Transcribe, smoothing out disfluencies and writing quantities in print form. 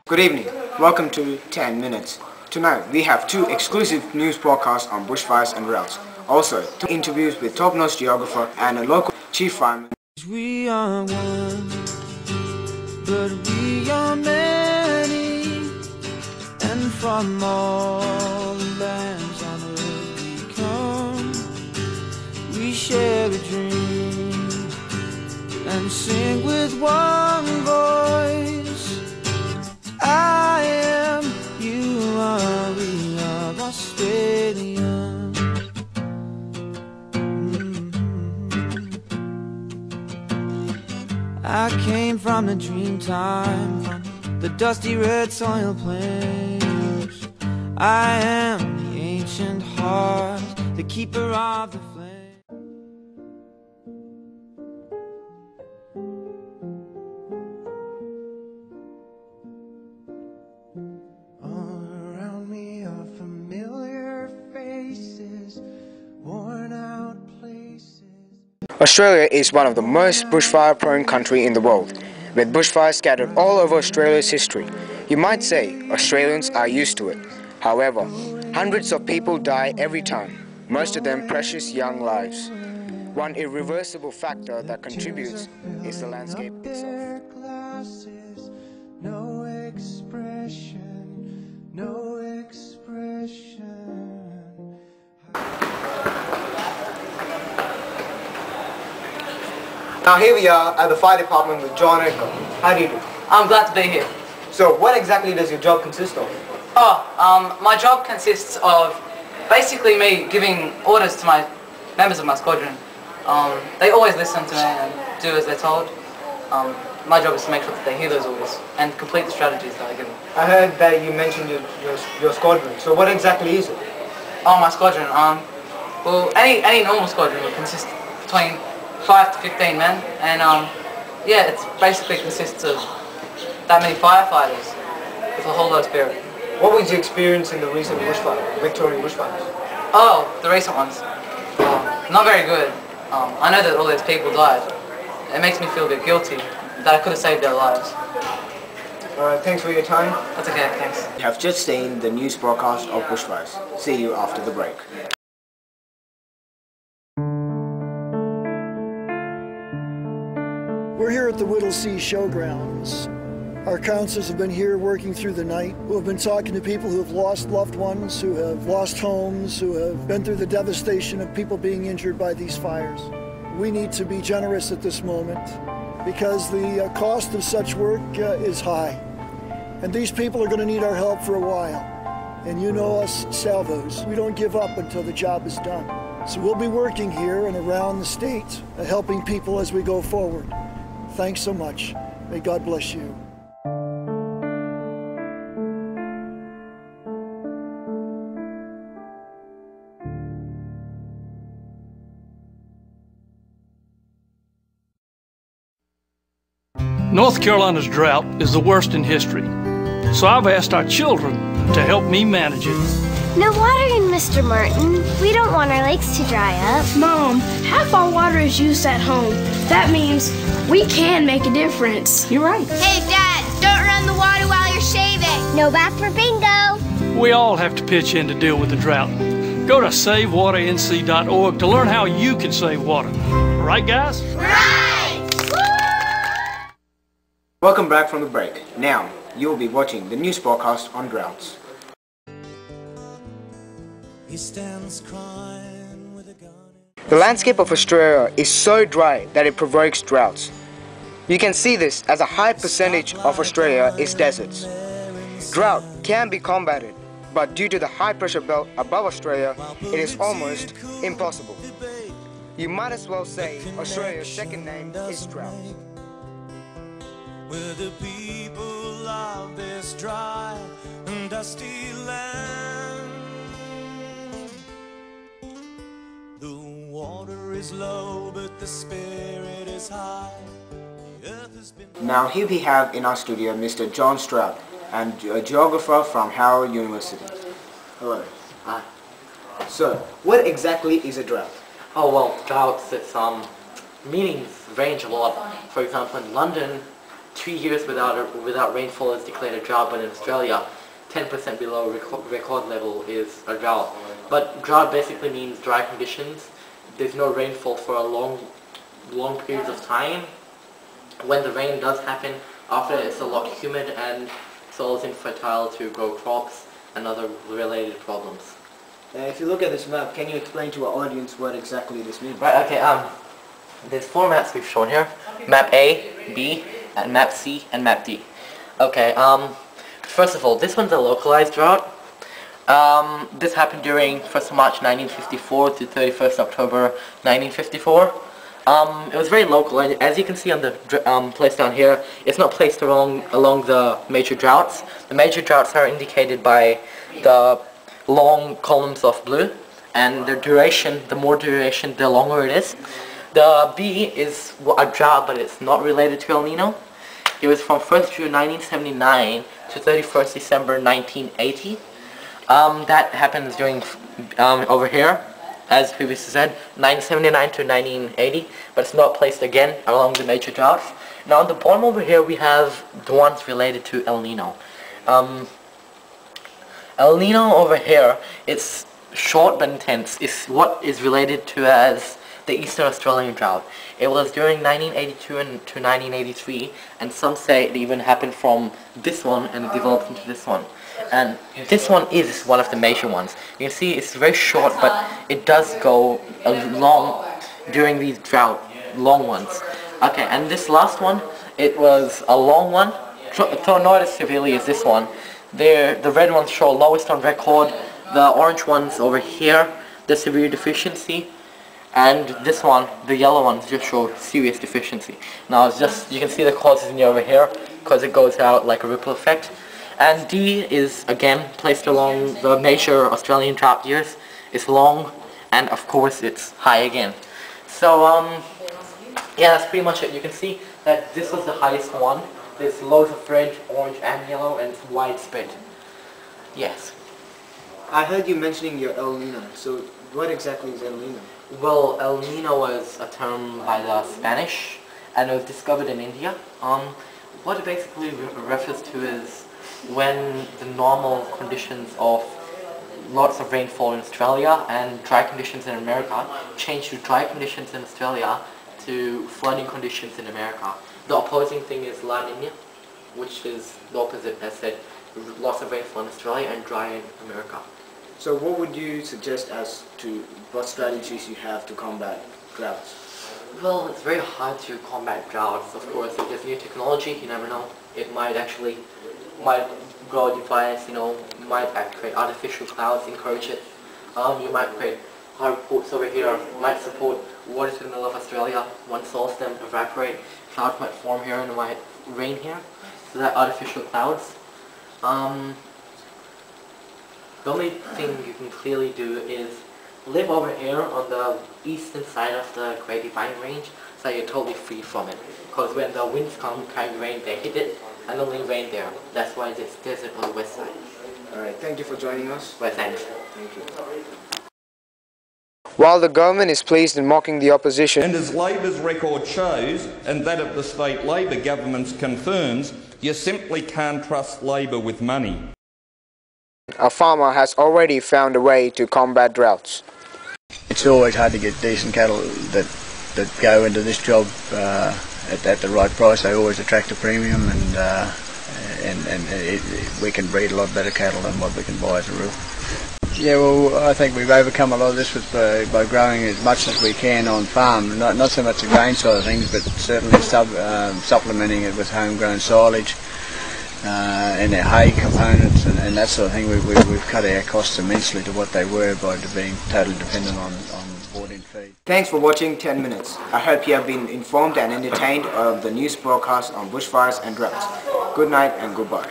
Good evening. Welcome to 10 Minutes. Tonight we have two exclusive news podcasts on bushfires and droughts. Also, two interviews with top-notch geographer and a local chief fireman. We are one, but we are many, and from all lands on earth we come. We share a dream and sing with one voice. I am, you are, we are Australian. I came from a dream time, from the dusty red soil plains. I am the ancient heart, the keeper of the flame. All around me are familiar faces, worn out places. Australia is one of the most bushfire-prone countries in the world, with bushfires scattered all over Australia's history. You might say Australians are used to it. However, hundreds of people die every time, most of them precious young lives. One irreversible factor that contributes is the landscape itself. No expression, no expression. Now here we are at the fire department with John and Edgar. How do you do? I'm glad to be here. So what exactly does your job consist of? My job consists of basically me giving orders to my members of my squadron. They always listen to me and do as they're told. My job is to make sure that they hear those orders and complete the strategies that I give them. I heard that you mentioned your squadron. So what exactly is it? Oh, my squadron. Well, any normal squadron would consist between 5 to 15 men, and yeah, it basically consists of that many firefighters with a whole lot of spirit. What was your experience in the recent bushfire, Victorian bushfires? Oh, the recent ones. Not very good. I know that all those people died. It makes me feel a bit guilty that I could have saved their lives. Alright, thanks for your time. That's okay, thanks. You have just seen the news broadcast of bushfires. See you after the break. We're here at the Whittlesea Showgrounds. Our counselors have been here working through the night, who have been talking to people who have lost loved ones, who have lost homes, who have been through the devastation of people being injured by these fires. We need to be generous at this moment because the cost of such work is high. And these people are going to need our help for a while. And you know us salvos, we don't give up until the job is done. So we'll be working here and around the state, helping people as we go forward. Thanks so much. May God bless you. North Carolina's drought is the worst in history, so I've asked our children to help me manage it. No watering, Mr. Martin. We don't want our lakes to dry up. Mom, half our water is used at home. That means we can make a difference. You're right. Hey, Dad, don't run the water while you're shaving. No bath for bingo. We all have to pitch in to deal with the drought. Go to SaveWaterNC.org to learn how you can save water. Right, guys? Right! Welcome back from the break. Now, you will be watching the news broadcast on droughts. He stands crying with a gun. The landscape of Australia is so dry that it provokes droughts. You can see this as a high percentage of Australia is deserts. Drought can be combated, but due to the high pressure belt above Australia, it is almost impossible. You might as well say Australia's second name is drought. Where the people of this dry and dusty land. The water is low, but the spirit is high. The earth has been... Now here we have in our studio Mr. John Stroud, and a geographer from Howard University. Hello. Hi. So, what exactly is a drought? Oh well, droughts, its meanings range a lot. For example, in London, 3 years without rainfall is declared a drought, but in Australia 10% below record level is a drought. But drought basically means dry conditions. There's no rainfall for a long periods of time. When the rain does happen, after it's a lot humid and soil is infertile to grow crops and other related problems. If you look at this map, can you explain to our audience what exactly this means? Right, okay, there's 4 maps we've shown here. Map A, B, and Map C, and Map D. Okay, first of all, this one's a localized drought. This happened during 1st of March 1954 to 31st October 1954. It was very local, and as you can see on the place down here, it's not placed along the major droughts. The major droughts are indicated by the long columns of blue, and the duration, the more duration, the longer it is. The B is a drought, but it's not related to El Nino. It was from 1st June 1979 to 31st December 1980. That happens during over here, as previously said, 1979 to 1980, but it's not placed again along the major droughts. Now on the bottom over here we have the ones related to El Nino. El Nino over here, it's short but intense. It's what is related to as the Eastern Australian drought. It was during 1982 to 1983, and some say it even happened from this one and it developed into this one. And this one is one of the major ones. You can see it's very short, but it does go long during these long ones. Okay, and this last one, it was a long one, not as severely as this one. The red ones show lowest on record, the orange ones over here, the severe deficiency, and this one, the yellow ones, just show serious deficiency. Now it's just, you can see the causes in over here, because it goes out like a ripple effect. And D is again placed along the major Australian drought years. It's long, and of course it's high again. So yeah, that's pretty much it. You can see that this was the highest one. There's loads of red, orange and yellow, and it's widespread. Yes. I heard you mentioning your El Nino. So what exactly is El Nino? Well, El Nino was a term by the Spanish, and it was discovered in India. What it basically refers to is when the normal conditions of lots of rainfall in Australia and dry conditions in America change to dry conditions in Australia to flooding conditions in America. The opposing thing is La Nina, which is the opposite, as said, lots of rainfall in Australia and dry in America. So what would you suggest as to what strategies you have to combat droughts? Well, it's very hard to combat droughts. Of course, if there's new technology, you never know. It might grow device, might create artificial clouds, encourage it. You might create hard reports over here, might support water to the middle of Australia. Once soil stem evaporate, clouds might form here and it might rain here. So that artificial clouds. The only thing you can clearly do is live over here on the eastern side of the Great Dividing Range, so you're totally free from it. Because when the winds come carrying rain, they hit it and only rain there. That's why it's desert on the west side. Alright, thank you for joining us. Well, thanks. Thank you. While the government is pleased in mocking the opposition, and as Labor's record shows, and that of the state Labor governments confirms, you simply can't trust Labor with money. a farmer has already found a way to combat droughts. It's always hard to get decent cattle that go into this job at the right price. They always attract a premium, and we can breed a lot better cattle than what we can buy as a rule. Yeah, well, I think we've overcome a lot of this by growing as much as we can on farm. Not so much the grain side of things, but certainly supplementing it with homegrown silage and our hay components and that sort of thing. We've cut our costs immensely to what they were by being totally dependent on bought-in feed. Thanks for watching 10 Minutes. I hope you have been informed and entertained of the news broadcast on bushfires and droughts. Good night and goodbye.